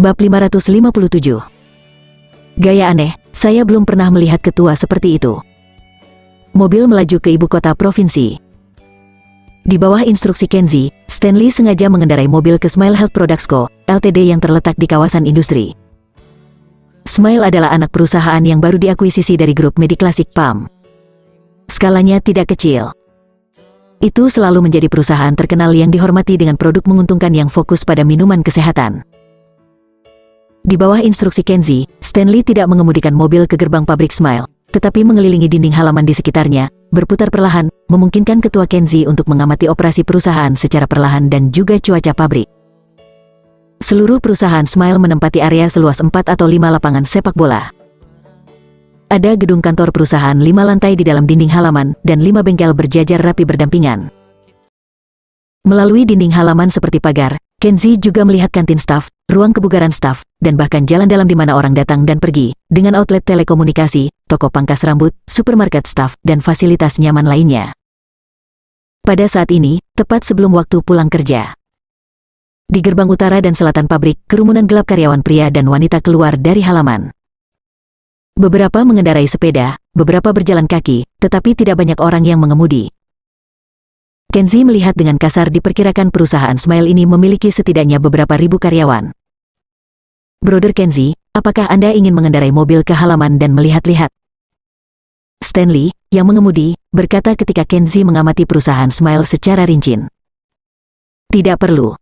Bab 557. Gaya aneh, saya belum pernah melihat ketua seperti itu. Mobil melaju ke ibu kota provinsi. Di bawah instruksi Kenzie, Stanley sengaja mengendarai mobil ke Smile Health Products Co., Ltd. yang terletak di kawasan industri. Smile adalah anak perusahaan yang baru diakuisisi dari grup Mediclassic PAM. Skalanya tidak kecil. Itu selalu menjadi perusahaan terkenal yang dihormati dengan produk menguntungkan yang fokus pada minuman kesehatan. Di bawah instruksi Kenzie, Stanley tidak mengemudikan mobil ke gerbang pabrik Smile, tetapi mengelilingi dinding halaman di sekitarnya, berputar perlahan, memungkinkan ketua Kenzie untuk mengamati operasi perusahaan secara perlahan dan juga cuaca pabrik. Seluruh perusahaan Smile menempati area seluas 4 atau 5 lapangan sepak bola. Ada gedung kantor perusahaan 5 lantai di dalam dinding halaman, dan 5 bengkel berjajar rapi berdampingan. Melalui dinding halaman seperti pagar, Kenzie juga melihat kantin staf, ruang kebugaran staf, dan bahkan jalan dalam di mana orang datang dan pergi, dengan outlet telekomunikasi, toko pangkas rambut, supermarket staf, dan fasilitas nyaman lainnya. Pada saat ini, tepat sebelum waktu pulang kerja, di gerbang utara dan selatan pabrik, kerumunan gelap karyawan pria dan wanita keluar dari halaman. Beberapa mengendarai sepeda, beberapa berjalan kaki, tetapi tidak banyak orang yang mengemudi. Kenzie melihat dengan kasar diperkirakan perusahaan Smile ini memiliki setidaknya beberapa ribu karyawan. Brother Kenzie, apakah Anda ingin mengendarai mobil ke halaman dan melihat-lihat? Stanley, yang mengemudi, berkata ketika Kenzie mengamati perusahaan Smile secara rinci. Tidak perlu.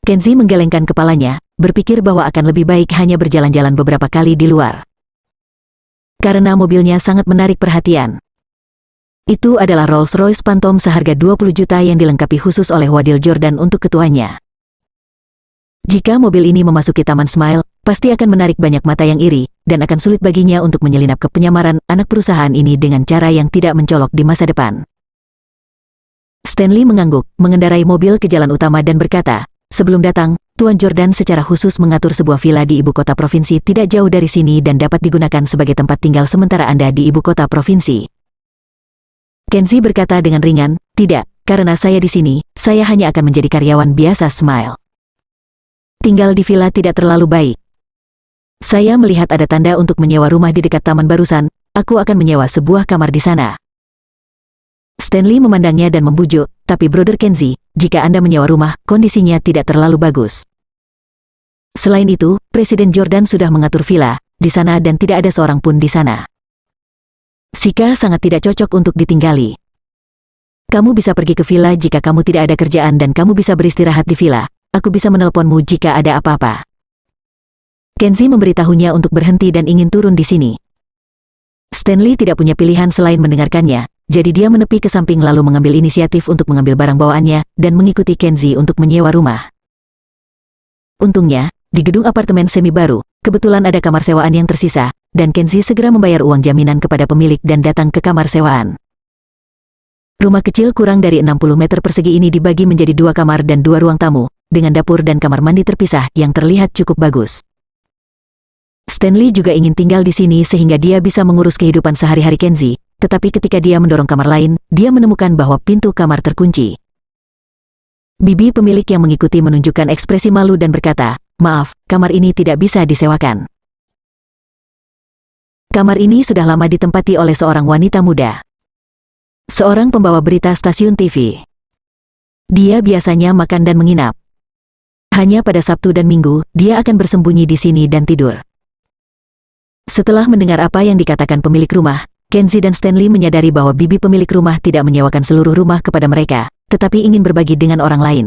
Kenzie menggelengkan kepalanya, berpikir bahwa akan lebih baik hanya berjalan-jalan beberapa kali di luar. Karena mobilnya sangat menarik perhatian. Itu adalah Rolls-Royce Phantom seharga 20 juta yang dilengkapi khusus oleh Wadil Jordan untuk ketuanya. Jika mobil ini memasuki Taman Smile, pasti akan menarik banyak mata yang iri, dan akan sulit baginya untuk menyelinap ke penyamaran anak perusahaan ini dengan cara yang tidak mencolok di masa depan. Stanley mengangguk, mengendarai mobil ke jalan utama dan berkata, "Sebelum datang, Tuan Jordan secara khusus mengatur sebuah villa di ibu kota provinsi tidak jauh dari sini dan dapat digunakan sebagai tempat tinggal sementara Anda di ibu kota provinsi." Kenzie berkata dengan ringan, "Tidak, karena saya di sini, saya hanya akan menjadi karyawan biasa Smile. Tinggal di villa tidak terlalu baik. Saya melihat ada tanda untuk menyewa rumah di dekat taman barusan, aku akan menyewa sebuah kamar di sana." Stanley memandangnya dan membujuk, "Tapi Brother Kenzie, jika Anda menyewa rumah, kondisinya tidak terlalu bagus. Selain itu, Presiden Jordan sudah mengatur villa di sana dan tidak ada seorang pun di sana. Sika sangat tidak cocok untuk ditinggali. Kamu bisa pergi ke villa jika kamu tidak ada kerjaan dan kamu bisa beristirahat di villa. Aku bisa menelponmu jika ada apa-apa." Kenzie memberitahunya untuk berhenti dan ingin turun di sini. Stanley tidak punya pilihan selain mendengarkannya, jadi dia menepi ke samping lalu mengambil inisiatif untuk mengambil barang bawaannya dan mengikuti Kenzie untuk menyewa rumah. Untungnya, di gedung apartemen semi baru, kebetulan ada kamar sewaan yang tersisa, dan Kenzie segera membayar uang jaminan kepada pemilik dan datang ke kamar sewaan. Rumah kecil kurang dari 60 meter persegi ini dibagi menjadi 2 kamar dan 2 ruang tamu, dengan dapur dan kamar mandi terpisah yang terlihat cukup bagus. Stanley juga ingin tinggal di sini sehingga dia bisa mengurus kehidupan sehari-hari Kenzie, tetapi ketika dia mendorong kamar lain, dia menemukan bahwa pintu kamar terkunci. Bibi pemilik yang mengikuti menunjukkan ekspresi malu dan berkata, "Maaf, kamar ini tidak bisa disewakan. Kamar ini sudah lama ditempati oleh seorang wanita muda. Seorang pembawa berita stasiun TV. Dia biasanya makan dan menginap. Hanya pada Sabtu dan Minggu, dia akan bersembunyi di sini dan tidur." Setelah mendengar apa yang dikatakan pemilik rumah, Kenzie dan Stanley menyadari bahwa bibi pemilik rumah tidak menyewakan seluruh rumah kepada mereka, tetapi ingin berbagi dengan orang lain.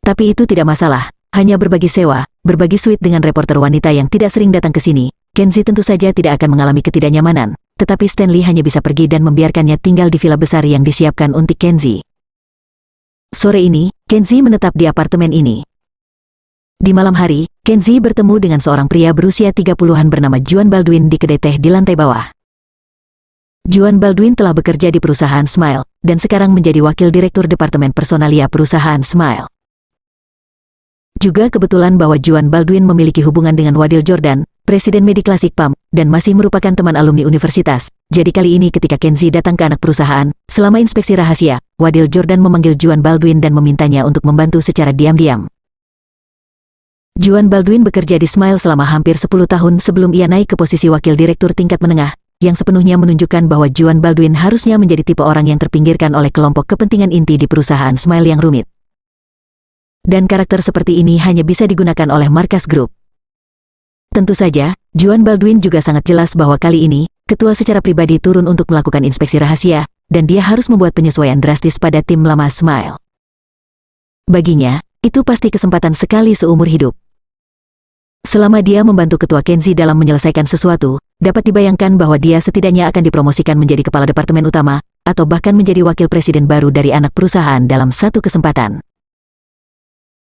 Tapi itu tidak masalah, hanya berbagi sewa, berbagi suite dengan reporter wanita yang tidak sering datang ke sini. Kenzie tentu saja tidak akan mengalami ketidaknyamanan, tetapi Stanley hanya bisa pergi dan membiarkannya tinggal di villa besar yang disiapkan untuk Kenzie. Sore ini, Kenzie menetap di apartemen ini. Di malam hari, Kenzie bertemu dengan seorang pria berusia 30-an bernama Juan Baldwin di kedai teh di lantai bawah. Juan Baldwin telah bekerja di perusahaan Smile, dan sekarang menjadi wakil direktur departemen personalia perusahaan Smile. Juga kebetulan bahwa Juan Baldwin memiliki hubungan dengan Wadil Jordan, presiden Medi Classic PAM, dan masih merupakan teman alumni universitas. Jadi kali ini ketika Kenzie datang ke anak perusahaan, selama inspeksi rahasia, Wadil Jordan memanggil Juan Baldwin dan memintanya untuk membantu secara diam-diam. Juan Baldwin bekerja di Smile selama hampir 10 tahun sebelum ia naik ke posisi wakil direktur tingkat menengah, yang sepenuhnya menunjukkan bahwa Juan Baldwin harusnya menjadi tipe orang yang terpinggirkan oleh kelompok kepentingan inti di perusahaan Smile yang rumit. Dan karakter seperti ini hanya bisa digunakan oleh Markas Group. Tentu saja, Juan Baldwin juga sangat jelas bahwa kali ini, ketua secara pribadi turun untuk melakukan inspeksi rahasia, dan dia harus membuat penyesuaian drastis pada tim lama Smile. Baginya, itu pasti kesempatan sekali seumur hidup. Selama dia membantu ketua Kenzie dalam menyelesaikan sesuatu, dapat dibayangkan bahwa dia setidaknya akan dipromosikan menjadi kepala departemen utama, atau bahkan menjadi wakil presiden baru dari anak perusahaan dalam satu kesempatan.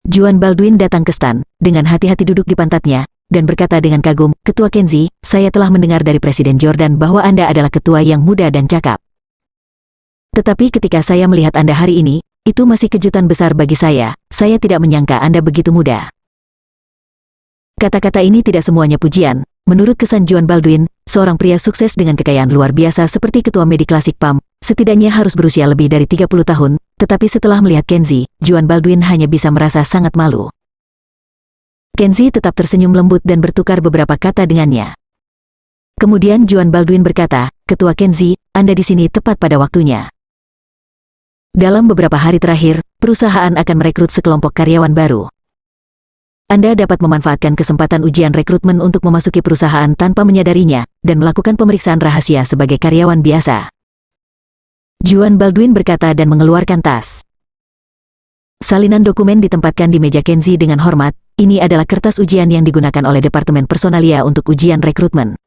Juan Baldwin datang ke stan, dengan hati-hati duduk di pantatnya, dan berkata dengan kagum, "Ketua Kenzie, saya telah mendengar dari Presiden Jordan bahwa Anda adalah ketua yang muda dan cakap. Tetapi ketika saya melihat Anda hari ini, itu masih kejutan besar bagi saya tidak menyangka Anda begitu muda." Kata-kata ini tidak semuanya pujian. Menurut kesan Juan Baldwin, seorang pria sukses dengan kekayaan luar biasa seperti ketua Medi Classic PAM, setidaknya harus berusia lebih dari 30 tahun, tetapi setelah melihat Kenzie, Juan Baldwin hanya bisa merasa sangat malu. Kenzie tetap tersenyum lembut dan bertukar beberapa kata dengannya. Kemudian Juan Baldwin berkata, "Ketua Kenzie, Anda di sini tepat pada waktunya. Dalam beberapa hari terakhir, perusahaan akan merekrut sekelompok karyawan baru. Anda dapat memanfaatkan kesempatan ujian rekrutmen untuk memasuki perusahaan tanpa menyadarinya, dan melakukan pemeriksaan rahasia sebagai karyawan biasa." Juan Baldwin berkata dan mengeluarkan tas. Salinan dokumen ditempatkan di meja Kenzie dengan hormat. Ini adalah kertas ujian yang digunakan oleh Departemen Personalia untuk ujian rekrutmen.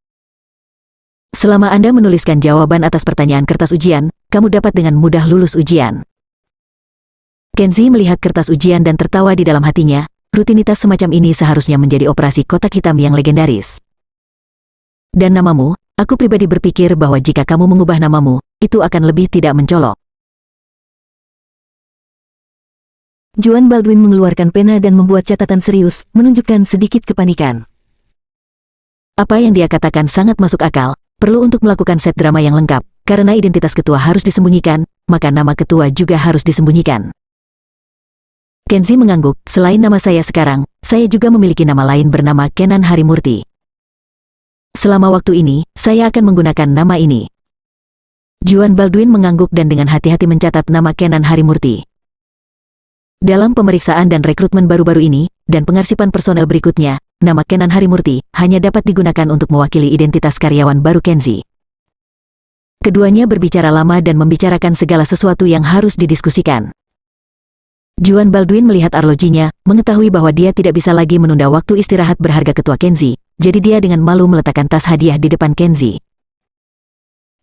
Selama Anda menuliskan jawaban atas pertanyaan kertas ujian, kamu dapat dengan mudah lulus ujian. Kenzie melihat kertas ujian dan tertawa di dalam hatinya. Rutinitas semacam ini seharusnya menjadi operasi kotak hitam yang legendaris. Dan namamu, aku pribadi berpikir bahwa jika kamu mengubah namamu, itu akan lebih tidak mencolok. Juan Baldwin mengeluarkan pena dan membuat catatan serius, menunjukkan sedikit kepanikan. Apa yang dia katakan sangat masuk akal, perlu untuk melakukan set drama yang lengkap, karena identitas ketua harus disembunyikan, maka nama ketua juga harus disembunyikan. Kenzie mengangguk, "Selain nama saya sekarang, saya juga memiliki nama lain bernama Kenan Harimurti. Selama waktu ini, saya akan menggunakan nama ini." Juan Baldwin mengangguk dan dengan hati-hati mencatat nama Kenan Harimurti. Dalam pemeriksaan dan rekrutmen baru-baru ini, dan pengarsipan personel berikutnya, nama Kenan Harimurti hanya dapat digunakan untuk mewakili identitas karyawan baru Kenzie. Keduanya berbicara lama dan membicarakan segala sesuatu yang harus didiskusikan. Juan Baldwin melihat arlojinya, mengetahui bahwa dia tidak bisa lagi menunda waktu istirahat berharga ketua Kenzie, jadi dia dengan malu meletakkan tas hadiah di depan Kenzie.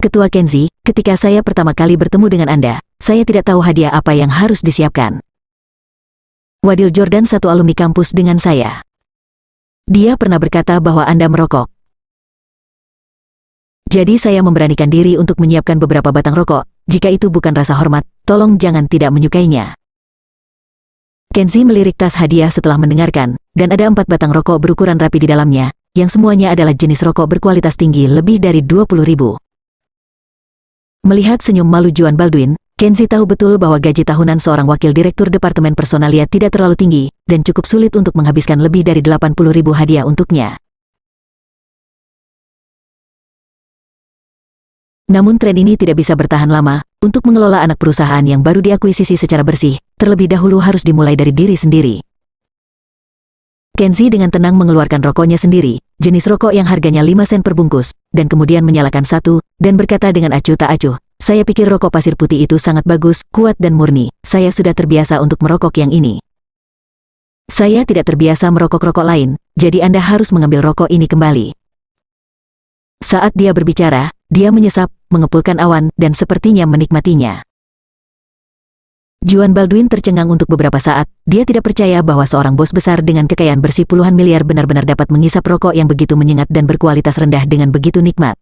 "Ketua Kenzie, ketika saya pertama kali bertemu dengan Anda, saya tidak tahu hadiah apa yang harus disiapkan. Wadil Jordan satu alumni kampus dengan saya. Dia pernah berkata bahwa Anda merokok. Jadi saya memberanikan diri untuk menyiapkan beberapa batang rokok. Jika itu bukan rasa hormat, tolong jangan tidak menyukainya." Kenzie melirik tas hadiah setelah mendengarkan, dan ada 4 batang rokok berukuran rapi di dalamnya, yang semuanya adalah jenis rokok berkualitas tinggi lebih dari 20.000. Melihat senyum malu Juan Baldwin, Kenzie tahu betul bahwa gaji tahunan seorang wakil direktur Departemen Personalia tidak terlalu tinggi, dan cukup sulit untuk menghabiskan lebih dari 80.000 hadiah untuknya. Namun tren ini tidak bisa bertahan lama. Untuk mengelola anak perusahaan yang baru diakuisisi secara bersih, terlebih dahulu harus dimulai dari diri sendiri. Kenzie dengan tenang mengeluarkan rokoknya sendiri, jenis rokok yang harganya 5 sen per bungkus, dan kemudian menyalakan satu, dan berkata dengan acuh tak acuh, "Saya pikir rokok pasir putih itu sangat bagus, kuat dan murni. Saya sudah terbiasa untuk merokok yang ini. Saya tidak terbiasa merokok rokok lain, jadi Anda harus mengambil rokok ini kembali." Saat dia berbicara, dia menyesap, mengepulkan awan, dan sepertinya menikmatinya. Juan Baldwin tercengang untuk beberapa saat. Dia tidak percaya bahwa seorang bos besar dengan kekayaan bersih puluhan miliar benar-benar dapat mengisap rokok yang begitu menyengat dan berkualitas rendah dengan begitu nikmat.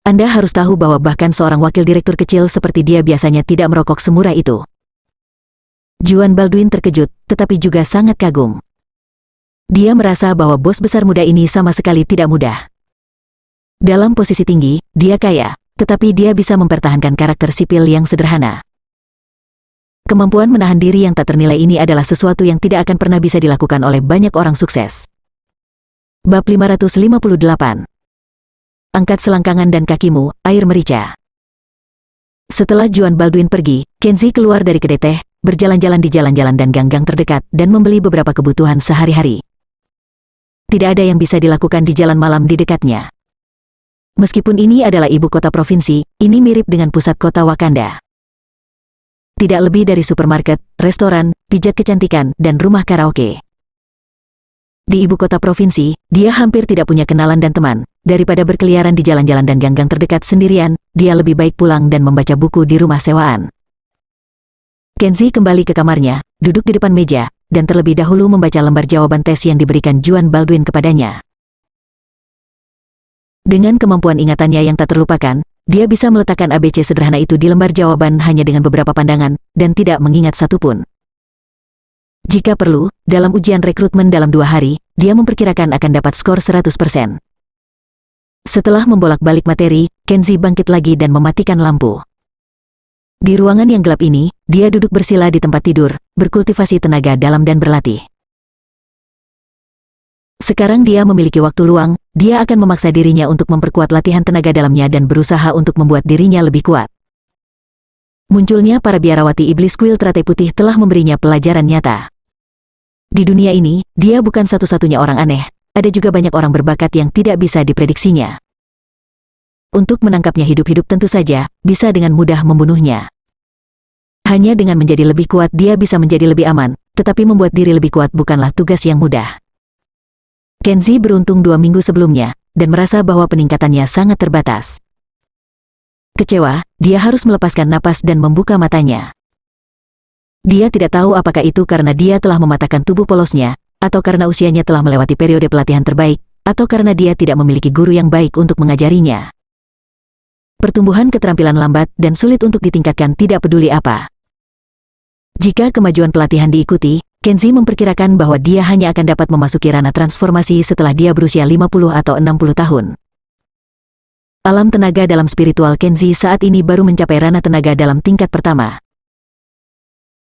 Anda harus tahu bahwa bahkan seorang wakil direktur kecil seperti dia biasanya tidak merokok semurah itu. Juan Baldwin terkejut, tetapi juga sangat kagum. Dia merasa bahwa bos besar muda ini sama sekali tidak mudah. Dalam posisi tinggi, dia kaya, tetapi dia bisa mempertahankan karakter sipil yang sederhana. Kemampuan menahan diri yang tak ternilai ini adalah sesuatu yang tidak akan pernah bisa dilakukan oleh banyak orang sukses. Bab 558. Angkat selangkangan dan kakimu, air merica. Setelah Juan Baldwin pergi, Kenzie keluar dari kedai teh, berjalan-jalan di jalan-jalan dan gang-gang terdekat, dan membeli beberapa kebutuhan sehari-hari. Tidak ada yang bisa dilakukan di jalan malam di dekatnya. Meskipun ini adalah ibu kota provinsi, ini mirip dengan pusat kota Wakanda. Tidak lebih dari supermarket, restoran, pijat kecantikan, dan rumah karaoke. Di ibu kota provinsi, dia hampir tidak punya kenalan dan teman. Daripada berkeliaran di jalan-jalan dan gang-gang terdekat sendirian, dia lebih baik pulang dan membaca buku di rumah sewaan. Kenzie kembali ke kamarnya, duduk di depan meja, dan terlebih dahulu membaca lembar jawaban tes yang diberikan Juan Baldwin kepadanya. Dengan kemampuan ingatannya yang tak terlupakan, dia bisa meletakkan ABC sederhana itu di lembar jawaban hanya dengan beberapa pandangan, dan tidak mengingat satupun. Jika perlu, dalam ujian rekrutmen dalam 2 hari, dia memperkirakan akan dapat skor 100%. Setelah membolak-balik materi, Kenzie bangkit lagi dan mematikan lampu. Di ruangan yang gelap ini, dia duduk bersila di tempat tidur, berkultivasi tenaga dalam dan berlatih. Sekarang dia memiliki waktu luang, dia akan memaksa dirinya untuk memperkuat latihan tenaga dalamnya dan berusaha untuk membuat dirinya lebih kuat. Munculnya para biarawati iblis kuil teratai putih telah memberinya pelajaran nyata. Di dunia ini, dia bukan satu-satunya orang aneh, ada juga banyak orang berbakat yang tidak bisa diprediksinya. Untuk menangkapnya hidup-hidup tentu saja, bisa dengan mudah membunuhnya. Hanya dengan menjadi lebih kuat dia bisa menjadi lebih aman, tetapi membuat diri lebih kuat bukanlah tugas yang mudah. Kenzie beruntung 2 minggu sebelumnya, dan merasa bahwa peningkatannya sangat terbatas. Kecewa, dia harus melepaskan napas dan membuka matanya. Dia tidak tahu apakah itu karena dia telah mematahkan tubuh polosnya, atau karena usianya telah melewati periode pelatihan terbaik, atau karena dia tidak memiliki guru yang baik untuk mengajarinya. Pertumbuhan keterampilan lambat dan sulit untuk ditingkatkan tidak peduli apa. Jika kemajuan pelatihan diikuti, Kenzie memperkirakan bahwa dia hanya akan dapat memasuki ranah transformasi setelah dia berusia 50 atau 60 tahun. Alam tenaga dalam spiritual Kenzie saat ini baru mencapai ranah tenaga dalam tingkat pertama.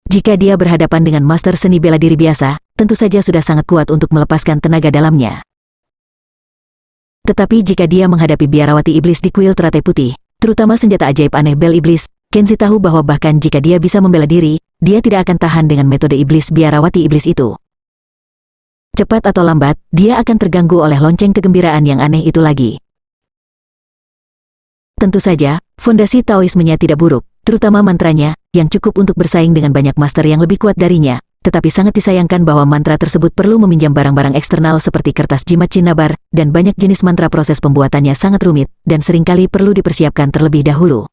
Jika dia berhadapan dengan master seni bela diri biasa, tentu saja sudah sangat kuat untuk melepaskan tenaga dalamnya. Tetapi jika dia menghadapi biarawati iblis di kuil teratai putih, terutama senjata ajaib aneh bel iblis, Kenzie tahu bahwa bahkan jika dia bisa membela diri, dia tidak akan tahan dengan metode iblis biarawati iblis itu. Cepat atau lambat, dia akan terganggu oleh lonceng kegembiraan yang aneh itu lagi. Tentu saja, fondasi Taoismenya tidak buruk, terutama mantranya, yang cukup untuk bersaing dengan banyak master yang lebih kuat darinya, tetapi sangat disayangkan bahwa mantra tersebut perlu meminjam barang-barang eksternal seperti kertas jimat cinnabar, dan banyak jenis mantra proses pembuatannya sangat rumit, dan seringkali perlu dipersiapkan terlebih dahulu.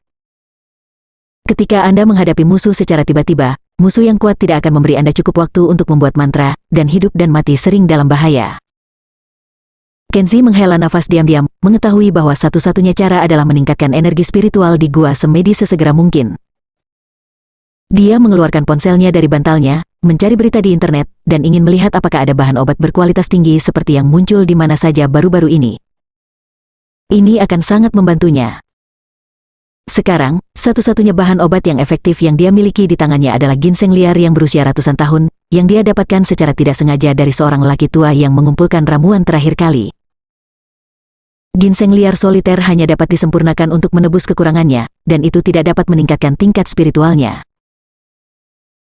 Ketika Anda menghadapi musuh secara tiba-tiba, musuh yang kuat tidak akan memberi Anda cukup waktu untuk membuat mantra, dan hidup dan mati sering dalam bahaya. Kenzie menghela nafas diam-diam, mengetahui bahwa satu-satunya cara adalah meningkatkan energi spiritual di gua semedi sesegera mungkin. Dia mengeluarkan ponselnya dari bantalnya, mencari berita di internet, dan ingin melihat apakah ada bahan obat berkualitas tinggi seperti yang muncul di mana saja baru-baru ini. Ini akan sangat membantunya. Sekarang, satu-satunya bahan obat yang efektif yang dia miliki di tangannya adalah ginseng liar yang berusia ratusan tahun, yang dia dapatkan secara tidak sengaja dari seorang lelaki tua yang mengumpulkan ramuan terakhir kali. Ginseng liar soliter hanya dapat disempurnakan untuk menebus kekurangannya, dan itu tidak dapat meningkatkan tingkat spiritualnya.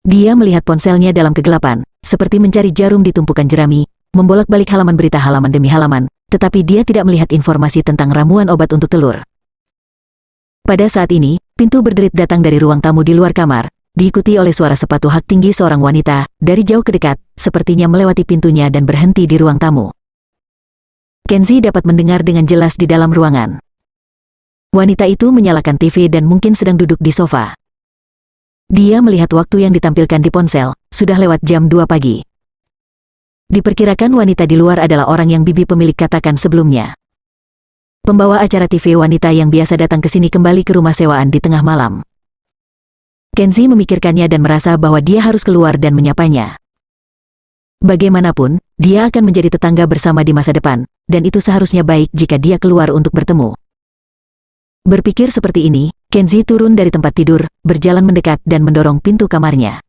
Dia melihat ponselnya dalam kegelapan, seperti mencari jarum di tumpukan jerami, membolak-balik halaman berita halaman demi halaman, tetapi dia tidak melihat informasi tentang ramuan obat untuk telur. Pada saat ini, pintu berderit datang dari ruang tamu di luar kamar, diikuti oleh suara sepatu hak tinggi seorang wanita, dari jauh ke dekat, sepertinya melewati pintunya dan berhenti di ruang tamu. Kenzie dapat mendengar dengan jelas di dalam ruangan. Wanita itu menyalakan TV dan mungkin sedang duduk di sofa. Dia melihat waktu yang ditampilkan di ponsel, sudah lewat jam 2 pagi. Diperkirakan wanita di luar adalah orang yang bibi pemilik katakan sebelumnya. Pembawa acara TV wanita yang biasa datang ke sini kembali ke rumah sewaan di tengah malam. Kenzie memikirkannya dan merasa bahwa dia harus keluar dan menyapanya. Bagaimanapun, dia akan menjadi tetangga bersama di masa depan, dan itu seharusnya baik jika dia keluar untuk bertemu. Berpikir seperti ini, Kenzi turun dari tempat tidur, berjalan mendekat dan mendorong pintu kamarnya.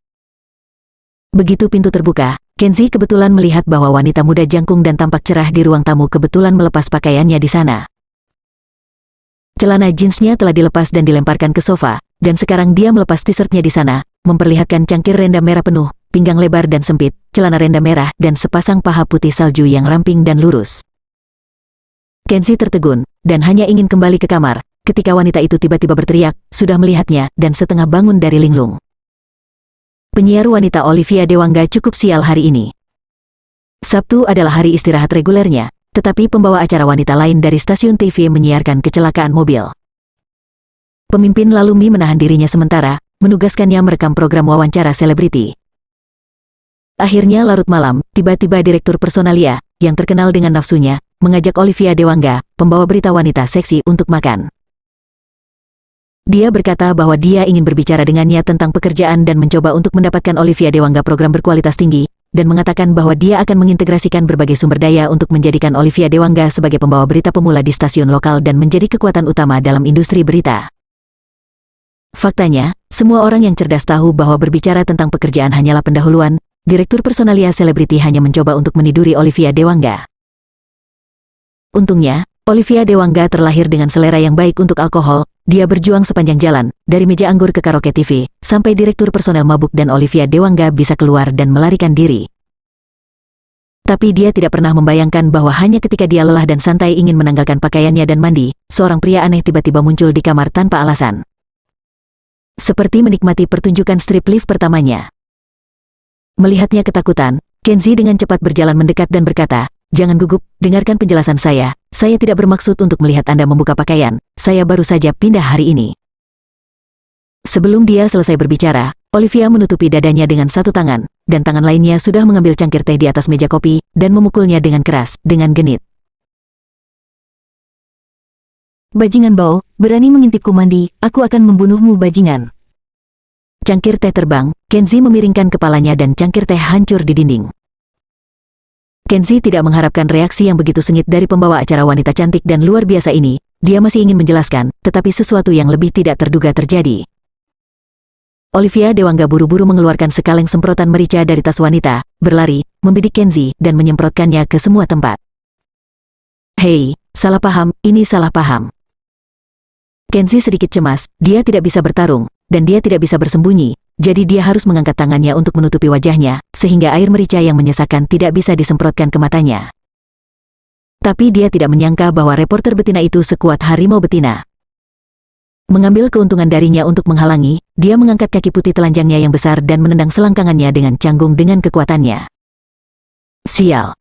Begitu pintu terbuka, Kenzi kebetulan melihat bahwa wanita muda jangkung dan tampak cerah di ruang tamu kebetulan melepas pakaiannya di sana. Celana jeansnya telah dilepas dan dilemparkan ke sofa, dan sekarang dia melepas t-shirtnya di sana, memperlihatkan cangkir renda merah penuh, pinggang lebar dan sempit, celana renda merah dan sepasang paha putih salju yang ramping dan lurus. Kenzi tertegun, dan hanya ingin kembali ke kamar, ketika wanita itu tiba-tiba berteriak, sudah melihatnya, dan setengah bangun dari linglung. Penyiar wanita Olivia Dewangga cukup sial hari ini. Sabtu adalah hari istirahat regulernya, tetapi pembawa acara wanita lain dari stasiun TV menyiarkan kecelakaan mobil. Pemimpin lalu Mi menahan dirinya sementara, menugaskannya merekam program wawancara selebriti. Akhirnya larut malam, tiba-tiba direktur Personalia, yang terkenal dengan nafsunya, mengajak Olivia Dewangga, pembawa berita wanita seksi, untuk makan. Dia berkata bahwa dia ingin berbicara dengannya tentang pekerjaan dan mencoba untuk mendapatkan Olivia Dewangga program berkualitas tinggi, dan mengatakan bahwa dia akan mengintegrasikan berbagai sumber daya untuk menjadikan Olivia Dewangga sebagai pembawa berita pemula di stasiun lokal dan menjadi kekuatan utama dalam industri berita. Faktanya, semua orang yang cerdas tahu bahwa berbicara tentang pekerjaan hanyalah pendahuluan. Direktur Personalia selebriti hanya mencoba untuk meniduri Olivia Dewangga. Untungnya, Olivia Dewangga terlahir dengan selera yang baik untuk alkohol. Dia berjuang sepanjang jalan, dari meja anggur ke karaoke TV, sampai direktur personel mabuk dan Olivia Dewangga bisa keluar dan melarikan diri. Tapi dia tidak pernah membayangkan bahwa hanya ketika dia lelah dan santai ingin menanggalkan pakaiannya dan mandi, seorang pria aneh tiba-tiba muncul di kamar tanpa alasan. Seperti menikmati pertunjukan strip lift pertamanya. Melihatnya ketakutan, Kenzi dengan cepat berjalan mendekat dan berkata, "Jangan gugup, dengarkan penjelasan saya tidak bermaksud untuk melihat Anda membuka pakaian, saya baru saja pindah hari ini." Sebelum dia selesai berbicara, Olivia menutupi dadanya dengan satu tangan, dan tangan lainnya sudah mengambil cangkir teh di atas meja kopi, dan memukulnya dengan keras, dengan genit. "Bajingan bau, berani mengintipku mandi, aku akan membunuhmu bajingan." Cangkir teh terbang, Kenzi memiringkan kepalanya dan cangkir teh hancur di dinding. Kenzi tidak mengharapkan reaksi yang begitu sengit dari pembawa acara wanita cantik dan luar biasa ini. Dia masih ingin menjelaskan, tetapi sesuatu yang lebih tidak terduga terjadi. Olivia Dewangga buru-buru mengeluarkan sekaleng semprotan merica dari tas wanita, berlari, membidik Kenzi, dan menyemprotkannya ke semua tempat. "Hei, salah paham, ini salah paham." Kenzi sedikit cemas, dia tidak bisa bertarung, dan dia tidak bisa bersembunyi. Jadi dia harus mengangkat tangannya untuk menutupi wajahnya, sehingga air merica yang menyesakkan tidak bisa disemprotkan ke matanya. Tapi dia tidak menyangka bahwa reporter betina itu sekuat harimau betina. Mengambil keuntungan darinya untuk menghalangi, dia mengangkat kaki putih telanjangnya yang besar dan menendang selangkangannya dengan canggung dengan kekuatannya. Sial.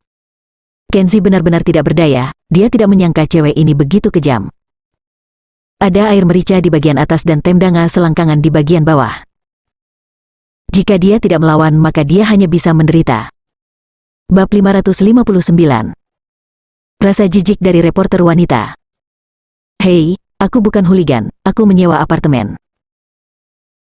Kenzi benar-benar tidak berdaya, dia tidak menyangka cewek ini begitu kejam. Ada air merica di bagian atas dan temdanga selangkangan di bagian bawah. Jika dia tidak melawan maka dia hanya bisa menderita. Bab 559. Rasa jijik dari reporter wanita. "Hei, aku bukan hooligan, aku menyewa apartemen."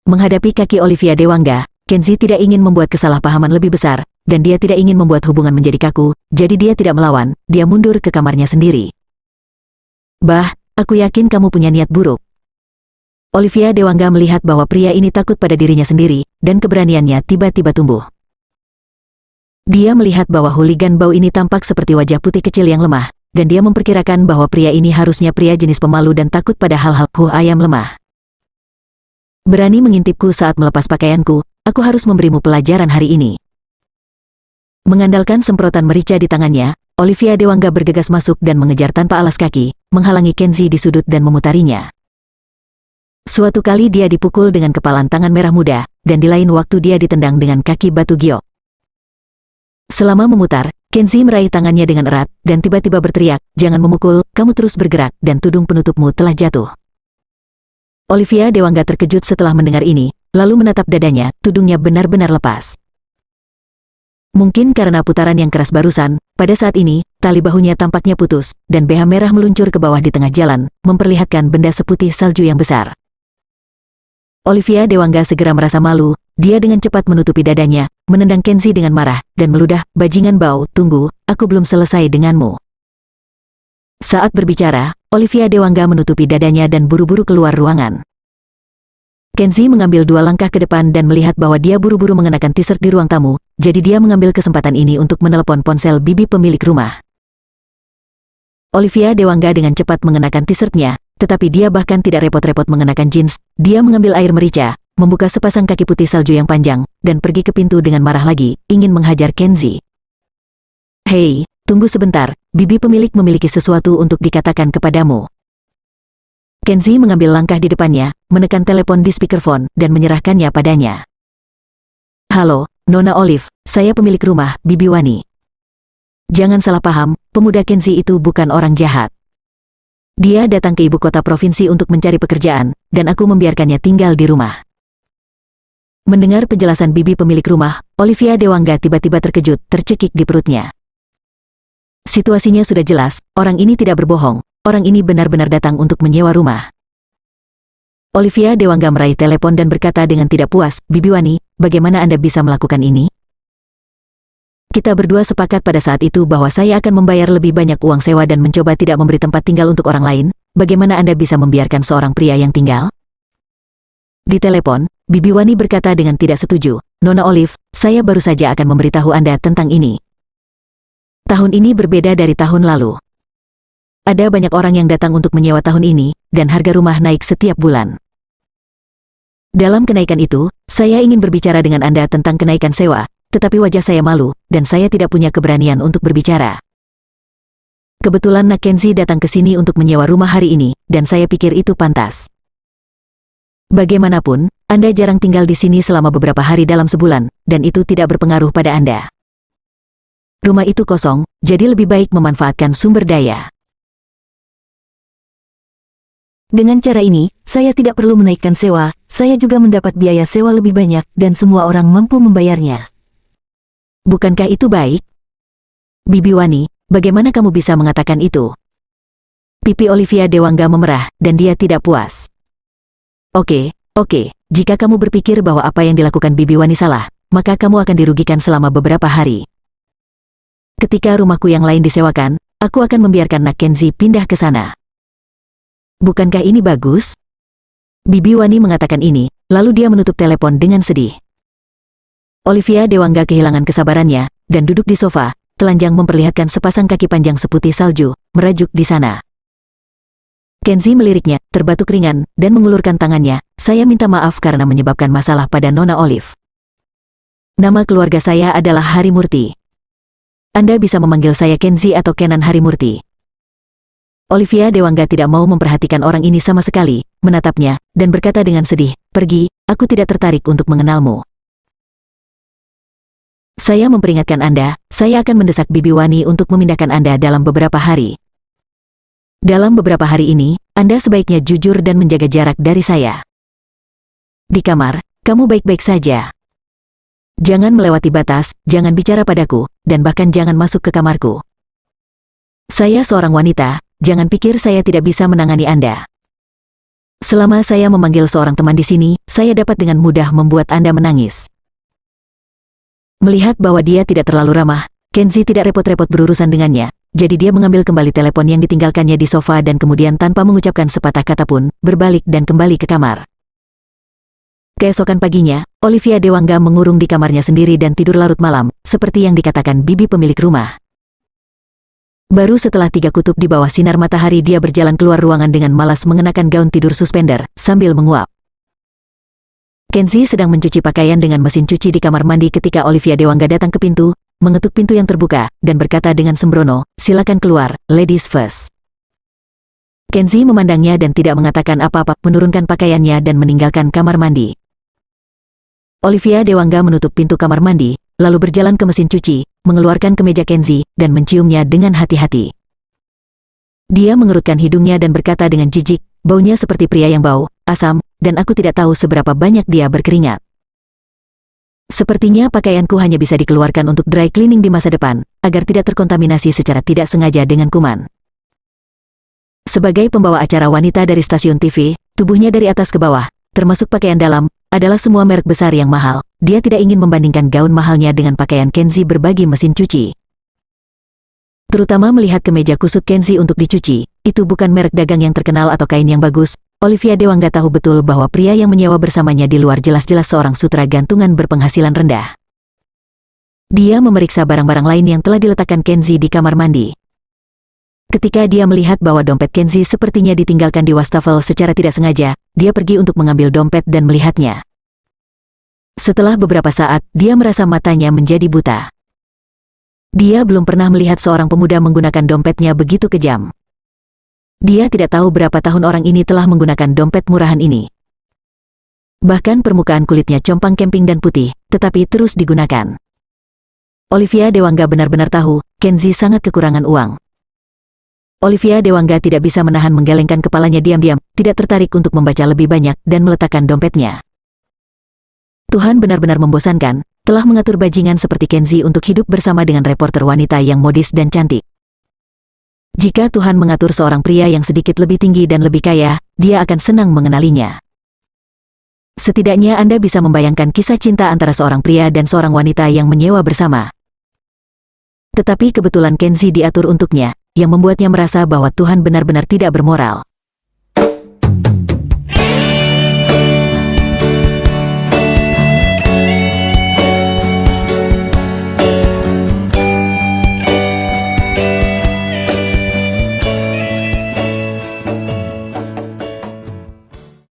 Menghadapi kaki Olivia Dewangga, Kenzi tidak ingin membuat kesalahpahaman lebih besar, dan dia tidak ingin membuat hubungan menjadi kaku, jadi dia tidak melawan, dia mundur ke kamarnya sendiri. "Bah, aku yakin kamu punya niat buruk." Olivia Dewangga melihat bahwa pria ini takut pada dirinya sendiri, dan keberaniannya tiba-tiba tumbuh. Dia melihat bahwa hooligan bau ini tampak seperti wajah putih kecil yang lemah, dan dia memperkirakan bahwa pria ini harusnya pria jenis pemalu dan takut pada hal-hal ayam lemah. "Berani mengintipku saat melepas pakaianku, aku harus memberimu pelajaran hari ini." Mengandalkan semprotan merica di tangannya, Olivia Dewangga bergegas masuk dan mengejar tanpa alas kaki, menghalangi Kenzi di sudut dan memutarinya. Suatu kali dia dipukul dengan kepalan tangan merah muda, dan di lain waktu dia ditendang dengan kaki batu giok. Selama memutar, Kenzi meraih tangannya dengan erat, dan tiba-tiba berteriak, "Jangan memukul, kamu terus bergerak, dan tudung penutupmu telah jatuh." Olivia Dewangga terkejut setelah mendengar ini, lalu menatap dadanya, tudungnya benar-benar lepas. Mungkin karena putaran yang keras barusan, pada saat ini, tali bahunya tampaknya putus, dan BH merah meluncur ke bawah di tengah jalan, memperlihatkan benda seputih salju yang besar. Olivia Dewangga segera merasa malu, dia dengan cepat menutupi dadanya, menendang Kenzi dengan marah, dan meludah, "Bajingan bau, tunggu, aku belum selesai denganmu." Saat berbicara, Olivia Dewangga menutupi dadanya dan buru-buru keluar ruangan. Kenzi mengambil 2 langkah ke depan dan melihat bahwa dia buru-buru mengenakan t-shirt di ruang tamu, jadi dia mengambil kesempatan ini untuk menelepon ponsel bibi pemilik rumah. Olivia Dewangga dengan cepat mengenakan t-shirtnya, tetapi dia bahkan tidak repot-repot mengenakan jeans. Dia mengambil air merica, membuka sepasang kaki putih salju yang panjang, dan pergi ke pintu dengan marah lagi, ingin menghajar Kenzi. "Hei, tunggu sebentar, bibi pemilik memiliki sesuatu untuk dikatakan kepadamu." Kenzi mengambil langkah di depannya, menekan telepon di speakerphone, dan menyerahkannya padanya. "Halo, Nona Olive, saya pemilik rumah, Bibi Wani. Jangan salah paham, pemuda Kenzi itu bukan orang jahat. Dia datang ke ibu kota provinsi untuk mencari pekerjaan, dan aku membiarkannya tinggal di rumah." Mendengar penjelasan bibi pemilik rumah, Olivia Dewangga tiba-tiba terkejut, tercekik di perutnya. Situasinya sudah jelas, orang ini tidak berbohong, orang ini benar-benar datang untuk menyewa rumah. Olivia Dewangga meraih telepon dan berkata dengan tidak puas, "Bibi Wani, bagaimana Anda bisa melakukan ini? Kita berdua sepakat pada saat itu bahwa saya akan membayar lebih banyak uang sewa dan mencoba tidak memberi tempat tinggal untuk orang lain. Bagaimana Anda bisa membiarkan seorang pria yang tinggal?" Di telepon, Bibi Wani berkata dengan tidak setuju, "Nona Olive, saya baru saja akan memberitahu Anda tentang ini. Tahun ini berbeda dari tahun lalu. Ada banyak orang yang datang untuk menyewa tahun ini, dan harga rumah naik setiap bulan. Dalam kenaikan itu, saya ingin berbicara dengan Anda tentang kenaikan sewa, tetapi wajah saya malu, dan saya tidak punya keberanian untuk berbicara. Kebetulan Nak Kenzi datang ke sini untuk menyewa rumah hari ini, dan saya pikir itu pantas. Bagaimanapun, Anda jarang tinggal di sini selama beberapa hari dalam sebulan, dan itu tidak berpengaruh pada Anda. Rumah itu kosong, jadi lebih baik memanfaatkan sumber daya. Dengan cara ini, saya tidak perlu menaikkan sewa, saya juga mendapat biaya sewa lebih banyak, dan semua orang mampu membayarnya. Bukankah itu baik? Bibi Wani, bagaimana kamu bisa mengatakan itu?" Pipi Olivia Dewangga memerah, dan dia tidak puas. Oke, jika kamu berpikir bahwa apa yang dilakukan Bibi Wani salah, maka kamu akan dirugikan selama beberapa hari. Ketika rumahku yang lain disewakan, aku akan membiarkan Nak Kenzi pindah ke sana. Bukankah ini bagus? Bibi Wani mengatakan ini, lalu dia menutup telepon dengan sedih. Olivia Dewangga kehilangan kesabarannya, dan duduk di sofa, telanjang memperlihatkan sepasang kaki panjang seputih salju, merajuk di sana. Kenzi meliriknya, terbatuk ringan, dan mengulurkan tangannya, "Saya minta maaf karena menyebabkan masalah pada Nona Olive. Nama keluarga saya adalah Harimurti. Anda bisa memanggil saya Kenzi atau Kenan Harimurti." Olivia Dewangga tidak mau memperhatikan orang ini sama sekali, menatapnya, dan berkata dengan sedih, "Pergi, aku tidak tertarik untuk mengenalmu. Saya memperingatkan Anda, saya akan mendesak Bibi Wani untuk memindahkan Anda dalam beberapa hari. Dalam beberapa hari ini, Anda sebaiknya jujur dan menjaga jarak dari saya. Di kamar, kamu baik-baik saja. Jangan melewati batas, jangan bicara padaku, dan bahkan jangan masuk ke kamarku. Saya seorang wanita, jangan pikir saya tidak bisa menangani Anda. Selama saya memanggil seorang teman di sini, saya dapat dengan mudah membuat Anda menangis." Melihat bahwa dia tidak terlalu ramah, Kenzi tidak repot-repot berurusan dengannya, jadi dia mengambil kembali telepon yang ditinggalkannya di sofa dan kemudian tanpa mengucapkan sepatah kata pun, berbalik dan kembali ke kamar. Keesokan paginya, Olivia Dewangga mengurung di kamarnya sendiri dan tidur larut malam, seperti yang dikatakan bibi pemilik rumah. Baru setelah 3 kutub di bawah sinar matahari dia berjalan keluar ruangan dengan malas mengenakan gaun tidur suspender, sambil menguap. Kenzi sedang mencuci pakaian dengan mesin cuci di kamar mandi ketika Olivia Dewangga datang ke pintu, mengetuk pintu yang terbuka, dan berkata dengan sembrono, "Silakan keluar, ladies first." Kenzi memandangnya dan tidak mengatakan apa-apa, menurunkan pakaiannya dan meninggalkan kamar mandi. Olivia Dewangga menutup pintu kamar mandi, lalu berjalan ke mesin cuci, mengeluarkan kemeja Kenzi, dan menciumnya dengan hati-hati. Dia mengerutkan hidungnya dan berkata dengan jijik, "Baunya seperti pria yang bau, asam, dan aku tidak tahu seberapa banyak dia berkeringat. Sepertinya pakaianku hanya bisa dikeluarkan untuk dry cleaning di masa depan, agar tidak terkontaminasi secara tidak sengaja dengan kuman." Sebagai pembawa acara wanita dari stasiun TV, tubuhnya dari atas ke bawah, termasuk pakaian dalam, adalah semua merek besar yang mahal. Dia tidak ingin membandingkan gaun mahalnya dengan pakaian Kenzi berbagi mesin cuci. Terutama melihat kemeja kusut Kenzi untuk dicuci, itu bukan merek dagang yang terkenal atau kain yang bagus. Olivia Dewangga tahu betul bahwa pria yang menyewa bersamanya di luar jelas-jelas seorang sutra gantungan berpenghasilan rendah. Dia memeriksa barang-barang lain yang telah diletakkan Kenzi di kamar mandi. Ketika dia melihat bahwa dompet Kenzi sepertinya ditinggalkan di wastafel secara tidak sengaja, dia pergi untuk mengambil dompet dan melihatnya. Setelah beberapa saat, dia merasa matanya menjadi buta. Dia belum pernah melihat seorang pemuda menggunakan dompetnya begitu kejam. Dia tidak tahu berapa tahun orang ini telah menggunakan dompet murahan ini. Bahkan permukaan kulitnya compang camping dan putih, tetapi terus digunakan. Olivia Dewangga benar-benar tahu, Kenzi sangat kekurangan uang. Olivia Dewangga tidak bisa menahan menggelengkan kepalanya diam-diam, tidak tertarik untuk membaca lebih banyak dan meletakkan dompetnya. Tuhan benar-benar membosankan, telah mengatur bajingan seperti Kenzi untuk hidup bersama dengan reporter wanita yang modis dan cantik. Jika Tuhan mengatur seorang pria yang sedikit lebih tinggi dan lebih kaya, dia akan senang mengenalinya. Setidaknya Anda bisa membayangkan kisah cinta antara seorang pria dan seorang wanita yang menyewa bersama. Tetapi kebetulan Kenzi diatur untuknya, yang membuatnya merasa bahwa Tuhan benar-benar tidak bermoral.